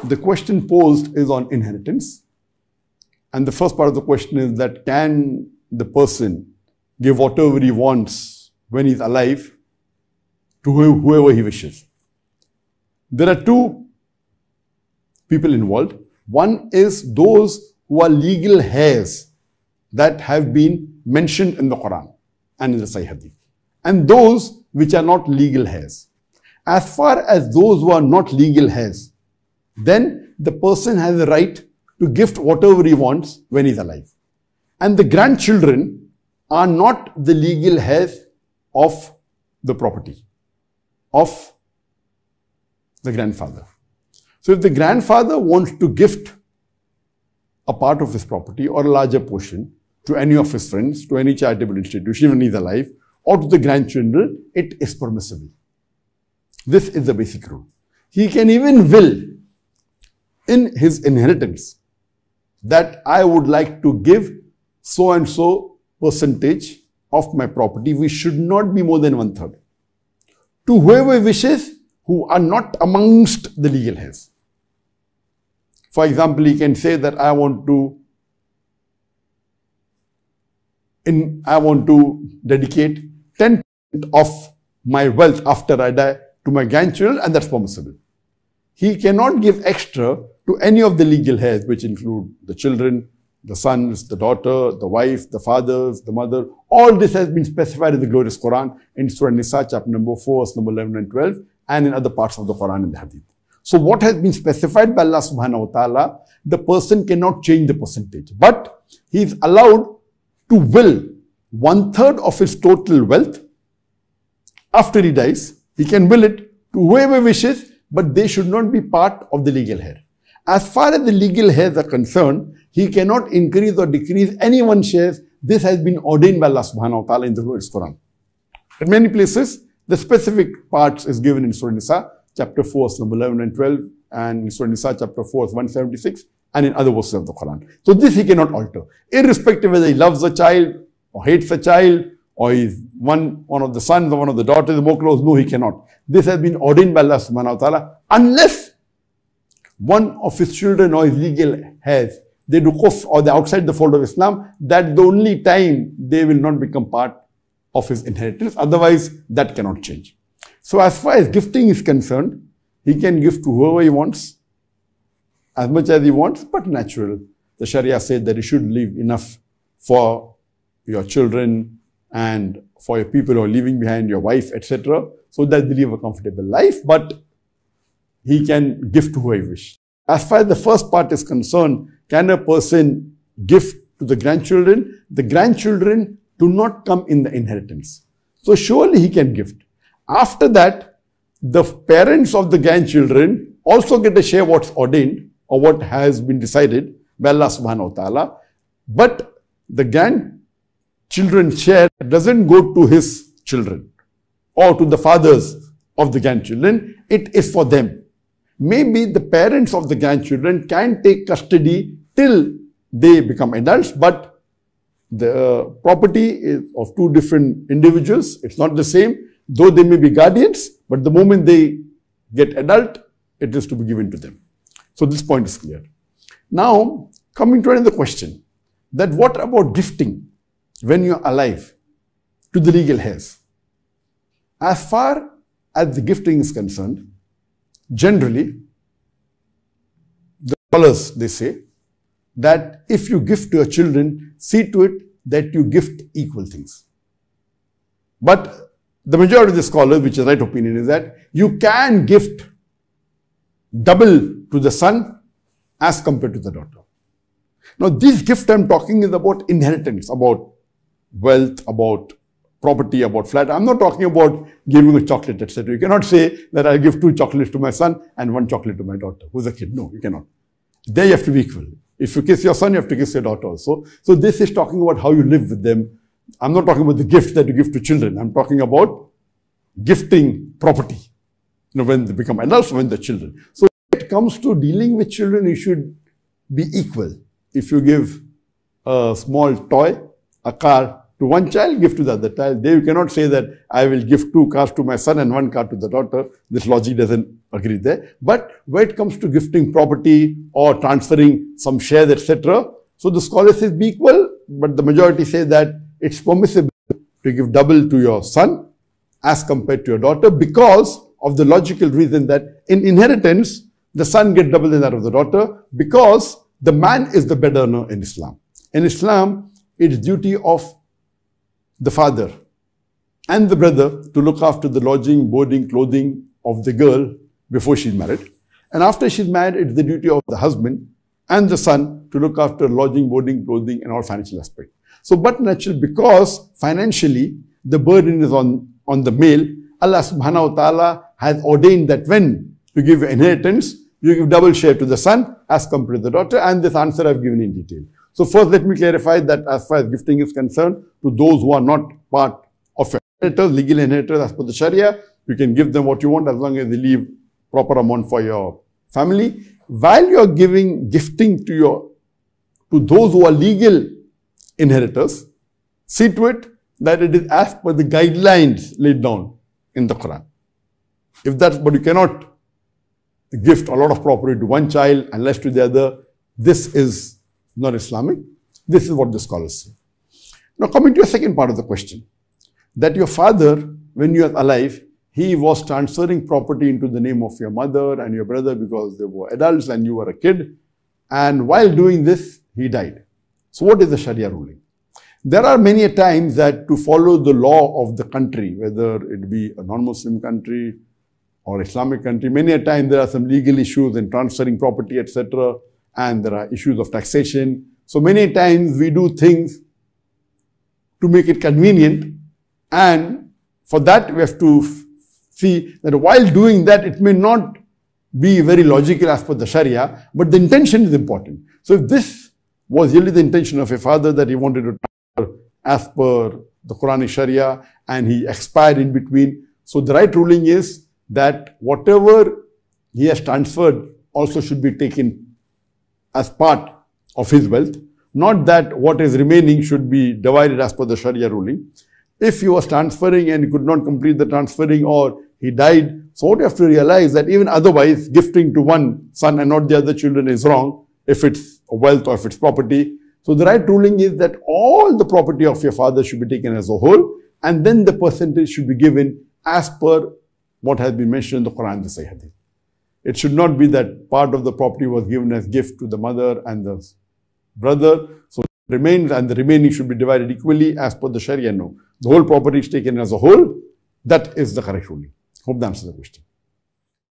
the question posed is on inheritance. And the first part of the question is that can the person give whatever he wants when he's alive to whoever he wishes? There are two people involved. One is those who are legal heirs that have been mentioned in the Quran and in the Sahih Hadith, and those which are not legal heirs. As far as those who are not legal heirs, then the person has the right to gift whatever he wants when he's alive. And the grandchildren are not the legal heirs of the property of the grandfather. So if the grandfather wants to gift a part of his property or a larger portion to any of his friends, to any charitable institution when he's alive, or to the grandchildren, it is permissible. This is the basic rule. He can even will in his inheritance that I would like to give so and so percentage of my property, which should not be more than 1/3, to whoever wishes who are not amongst the legal heirs. For example, he can say that I want to dedicate 10% of my wealth after I die to my grandchildren, and that's permissible. He cannot give extra to any of the legal heirs, which include the children, the sons, the daughter, the wife, the fathers, the mother. All this has been specified in the glorious Quran in Surah Nisa, chapter number 4, verse number 11 and 12, and in other parts of the Quran and the Hadith. So what has been specified by Allah subhanahu wa ta'ala, the person cannot change the percentage, but he is allowed to will 1/3 of his total wealth after he dies. He can will it to whoever wishes, but they should not be part of the legal heir. As far as the legal heirs are concerned, he cannot increase or decrease anyone's shares. This has been ordained by Allah subhanahu wa ta'ala in the glorious Quran. In many places, the specific parts is given in Surah Nisa, chapter 4, verse number 11 and 12, and in Surah Nisa, chapter 4, verse 176, and in other verses of the Quran. So this he cannot alter, irrespective whether he loves a child or hates a child, or he's one of the sons or one of the daughters more close. No, he cannot. This has been ordained by Allah subhanahu wa ta'ala, unless one of his children or his legal heirs, they do kufr or they're outside the fold of Islam. That's the only time they will not become part of his inheritance. Otherwise, that cannot change. So as far as gifting is concerned, he can give to whoever he wants, as much as he wants, but natural. The Sharia said that you should leave enough for your children and for your people who are leaving behind, your wife, etc., so that they live a comfortable life, but he can give to whoever he wishes. As far as the first part is concerned, can a person give to the grandchildren? The grandchildren do not come in the inheritance. So surely he can gift. After that, the parents of the grandchildren also get a share what's ordained or what has been decided by Allah subhanahu wa ta'ala. But the grandchildren's share doesn't go to his children or to the fathers of the grandchildren. It is for them. Maybe the parents of the grandchildren can take custody till they become adults, but the property is of two different individuals. It's not the same, though they may be guardians, but the moment they get adult, it is to be given to them. So this point is clear. Now, coming to another question, that what about gifting when you're alive to the legal heirs? As far as the gifting is concerned, generally, the scholars, they say that if you gift to your children, see to it that you gift equal things. But the majority of the scholars, which is right opinion, is that you can gift double to the son as compared to the daughter. Now, this gift I'm talking is about inheritance, about wealth, about property, about flat. I'm not talking about giving a chocolate, etc. You cannot say that I'll give 2 chocolates to my son and 1 chocolate to my daughter, who's a kid. No, you cannot. There you have to be equal. If you kiss your son, you have to kiss your daughter also. So this is talking about how you live with them. I'm not talking about the gift that you give to children. I'm talking about gifting property, when they become adults, when they're children. So when it comes to dealing with children, you should be equal. If you give a small toy, a car to one child, give to the other child. They cannot say that I will give 2 cars to my son and 1 car to the daughter. This logic doesn't agree there. But when it comes to gifting property or transferring some shares, etc., so the scholars say be equal, but the majority say that it's permissible to give double to your son as compared to your daughter because of the logical reason that in inheritance, the son gets double than that of the daughter because the man is the bed earner in Islam. In Islam, it's duty of the father and the brother to look after the lodging, boarding, clothing of the girl before she's married. And after she's married, it's the duty of the husband and the son to look after lodging, boarding, clothing and all financial aspects. So, but naturally, because financially the burden is on the male, Allah subhanahu wa ta'ala has ordained that when you give inheritance, you give double share to the son as compared to the daughter, and this answer I've given in detail. So first let me clarify that as far as gifting is concerned, to those who are not part of inheritors, legal inheritors as per the Sharia, you can give them what you want as long as they leave proper amount for your family. While you are giving gifting to those who are legal inheritors, see to it that it is as per the guidelines laid down in the Quran. If that's, but you cannot gift a lot of property to one child and less to the other. This is not Islamic. This is what the scholars say. Now coming to a second part of the question, that your father, when you were alive, he was transferring property into the name of your mother and your brother because they were adults and you were a kid. And while doing this, he died. So what is the Sharia ruling? There are many times that to follow the law of the country, whether it be a non-Muslim country or Islamic country, many a time there are some legal issues in transferring property, etc. And there are issues of taxation. So many times we do things to make it convenient, and for that we have to see that while doing that it may not be very logical as per the Sharia, but the intention is important. So if this was really the intention of a father that he wanted to transfer as per the Quranic Sharia and he expired in between, so the right ruling is that whatever he has transferred also should be taken as part of his wealth, not that what is remaining should be divided as per the Sharia ruling. If he was transferring and he could not complete the transferring or he died, so what you have to realize that even otherwise gifting to one son and not the other children is wrong if it's wealth or if it's property. So the right ruling is that all the property of your father should be taken as a whole, and then the percentage should be given as per what has been mentioned in the Quran and the Sahih Hadith. It should not be that part of the property was given as gift to the mother and the brother, so it remains and the remaining should be divided equally as per the Sharia. No, the whole property is taken as a whole. That is the correct ruling. Hope that answers the question.